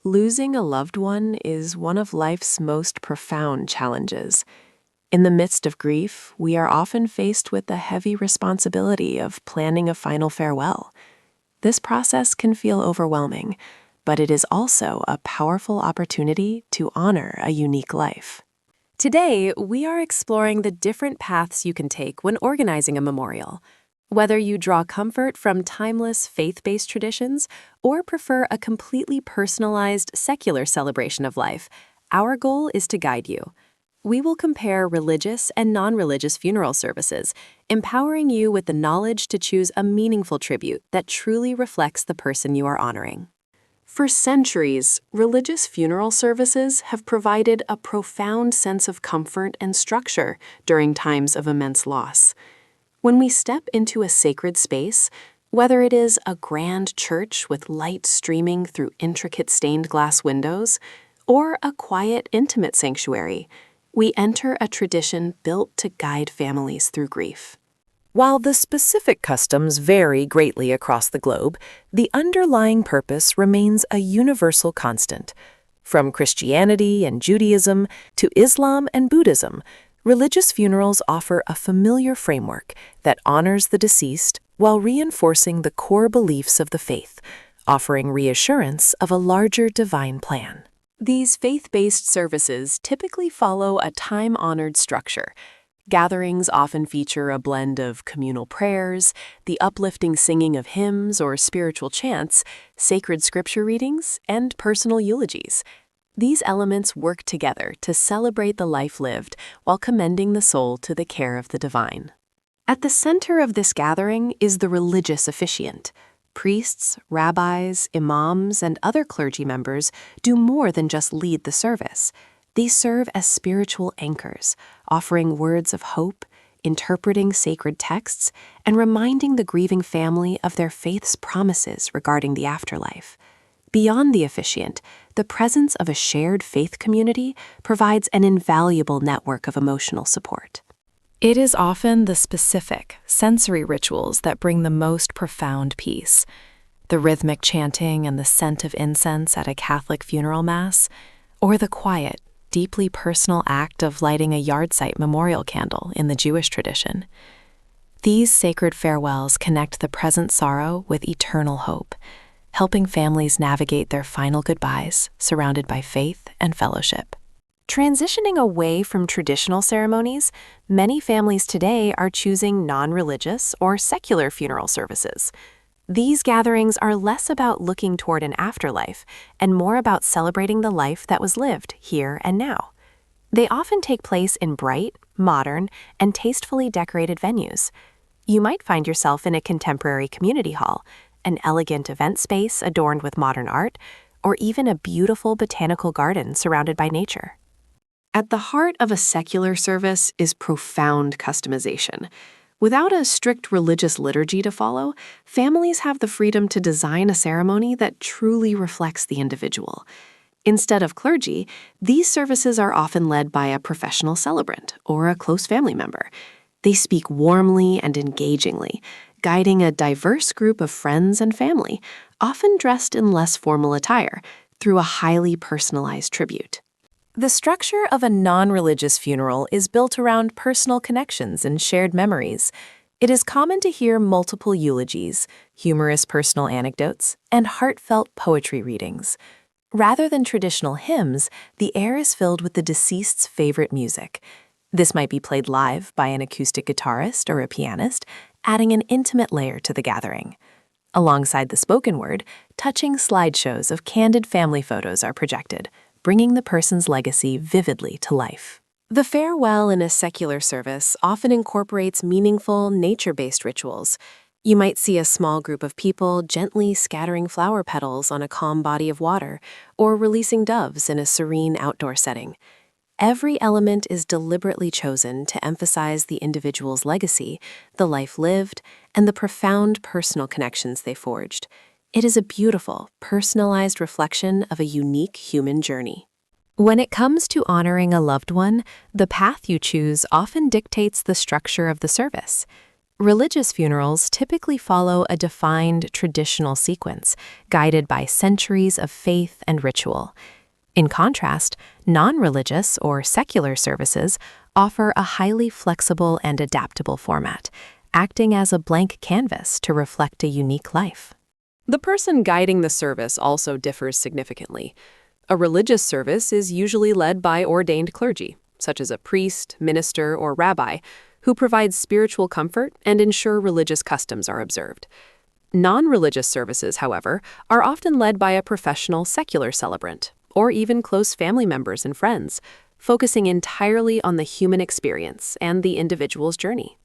Losing a loved one is one of life's most profound challenges. In the midst of grief, we are often faced with the heavy responsibility of planning a final farewell. This process can feel overwhelming, but it is also a powerful opportunity to honor a unique life. Today, we are exploring the different paths you can take when organizing a memorial. Whether you draw comfort from timeless faith-based traditions or prefer a completely personalized secular celebration of life, our goal is to guide you. We will compare religious and non-religious funeral services, empowering you with the knowledge to choose a meaningful tribute that truly reflects the person you are honoring. For centuries, religious funeral services have provided a profound sense of comfort and structure during times of immense loss. When we step into a sacred space, whether it is a grand church with light streaming through intricate stained glass windows, or a quiet, intimate sanctuary, we enter a tradition built to guide families through grief. While the specific customs vary greatly across the globe, the underlying purpose remains a universal constant. From Christianity and Judaism to Islam and Buddhism, religious funerals offer a familiar framework that honors the deceased while reinforcing the core beliefs of the faith, offering reassurance of a larger divine plan. These faith-based services typically follow a time-honored structure. Gatherings often feature a blend of communal prayers, the uplifting singing of hymns or spiritual chants, sacred scripture readings, and personal eulogies. These elements work together to celebrate the life lived while commending the soul to the care of the divine. At the center of this gathering is the religious officiant. Priests, rabbis, imams, and other clergy members do more than just lead the service. They serve as spiritual anchors, offering words of hope, interpreting sacred texts, and reminding the grieving family of their faith's promises regarding the afterlife. Beyond the officiant, the presence of a shared faith community provides an invaluable network of emotional support. It is often the specific, sensory rituals that bring the most profound peace. The rhythmic chanting and the scent of incense at a Catholic funeral mass, or the quiet, deeply personal act of lighting a yahrzeit memorial candle in the Jewish tradition. These sacred farewells connect the present sorrow with eternal hope, helping families navigate their final goodbyes surrounded by faith and fellowship. Transitioning away from traditional ceremonies, many families today are choosing non-religious or secular funeral services. These gatherings are less about looking toward an afterlife and more about celebrating the life that was lived here and now. They often take place in bright, modern, and tastefully decorated venues. You might find yourself in a contemporary community hall, an elegant event space adorned with modern art, or even a beautiful botanical garden surrounded by nature. At the heart of a secular service is profound customization. Without a strict religious liturgy to follow, families have the freedom to design a ceremony that truly reflects the individual. Instead of clergy, these services are often led by a professional celebrant or a close family member. They speak warmly and engagingly, guiding a diverse group of friends and family, often dressed in less formal attire, through a highly personalized tribute. The structure of a non-religious funeral is built around personal connections and shared memories. It is common to hear multiple eulogies, humorous personal anecdotes, and heartfelt poetry readings. Rather than traditional hymns, the air is filled with the deceased's favorite music. This might be played live by an acoustic guitarist or a pianist, adding an intimate layer to the gathering. Alongside the spoken word, touching slideshows of candid family photos are projected, bringing the person's legacy vividly to life. The farewell in a secular service often incorporates meaningful, nature-based rituals. You might see a small group of people gently scattering flower petals on a calm body of water, or releasing doves in a serene outdoor setting. Every element is deliberately chosen to emphasize the individual's legacy, the life lived, and the profound personal connections they forged. It is a beautiful, personalized reflection of a unique human journey. When it comes to honoring a loved one, the path you choose often dictates the structure of the service. Religious funerals typically follow a defined traditional sequence, guided by centuries of faith and ritual. In contrast, non-religious or secular services offer a highly flexible and adaptable format, acting as a blank canvas to reflect a unique life. The person guiding the service also differs significantly. A religious service is usually led by ordained clergy, such as a priest, minister, or rabbi, who provides spiritual comfort and ensure religious customs are observed. Non-religious services, however, are often led by a professional secular celebrant, or even close family members and friends, focusing entirely on the human experience and the individual's journey.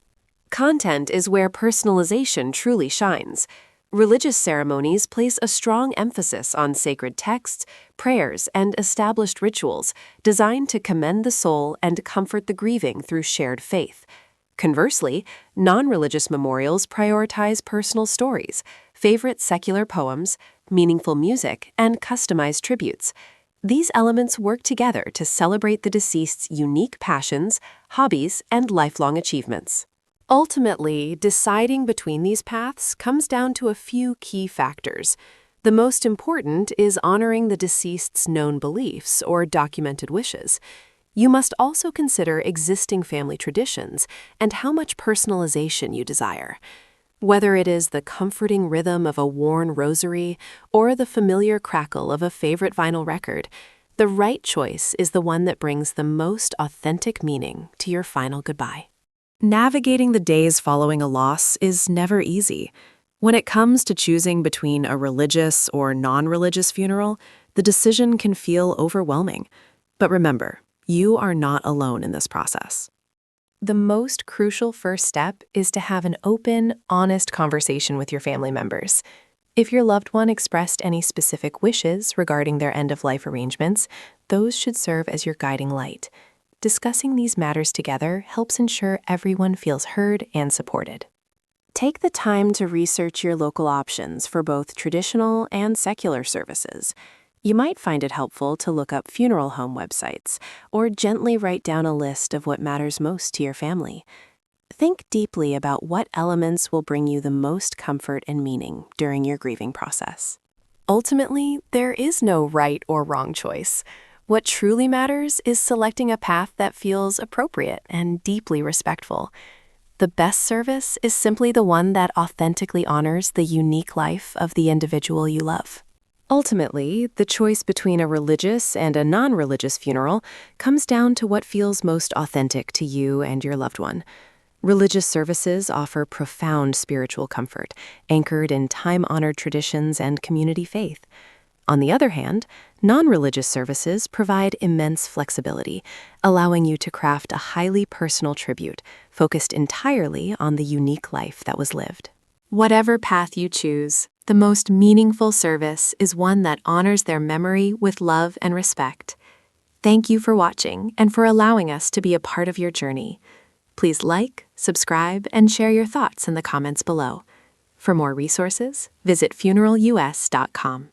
Content is where personalization truly shines. Religious ceremonies place a strong emphasis on sacred texts, prayers, and established rituals designed to commend the soul and comfort the grieving through shared faith. Conversely, non-religious memorials prioritize personal stories, favorite secular poems, meaningful music, and customized tributes. These elements work together to celebrate the deceased's unique passions, hobbies, and lifelong achievements. Ultimately, deciding between these paths comes down to a few key factors. The most important is honoring the deceased's known beliefs or documented wishes. You must also consider existing family traditions and how much personalization you desire. Whether it is the comforting rhythm of a worn rosary or the familiar crackle of a favorite vinyl record, the right choice is the one that brings the most authentic meaning to your final goodbye. Navigating the days following a loss is never easy. When it comes to choosing between a religious or non-religious funeral, the decision can feel overwhelming. But remember, you are not alone in this process. The most crucial first step is to have an open, honest conversation with your family members. If your loved one expressed any specific wishes regarding their end-of-life arrangements, those should serve as your guiding light. Discussing these matters together helps ensure everyone feels heard and supported. Take the time to research your local options for both traditional and secular services. You might find it helpful to look up funeral home websites or gently write down a list of what matters most to your family. Think deeply about what elements will bring you the most comfort and meaning during your grieving process. Ultimately, there is no right or wrong choice. What truly matters is selecting a path that feels appropriate and deeply respectful. The best service is simply the one that authentically honors the unique life of the individual you love. Ultimately, the choice between a religious and a non-religious funeral comes down to what feels most authentic to you and your loved one. Religious services offer profound spiritual comfort, anchored in time-honored traditions and community faith. On the other hand, non-religious services provide immense flexibility, allowing you to craft a highly personal tribute focused entirely on the unique life that was lived. Whatever path you choose, the most meaningful service is one that honors their memory with love and respect. Thank you for watching and for allowing us to be a part of your journey. Please like, subscribe, and share your thoughts in the comments below. For more resources, visit funeralus.com.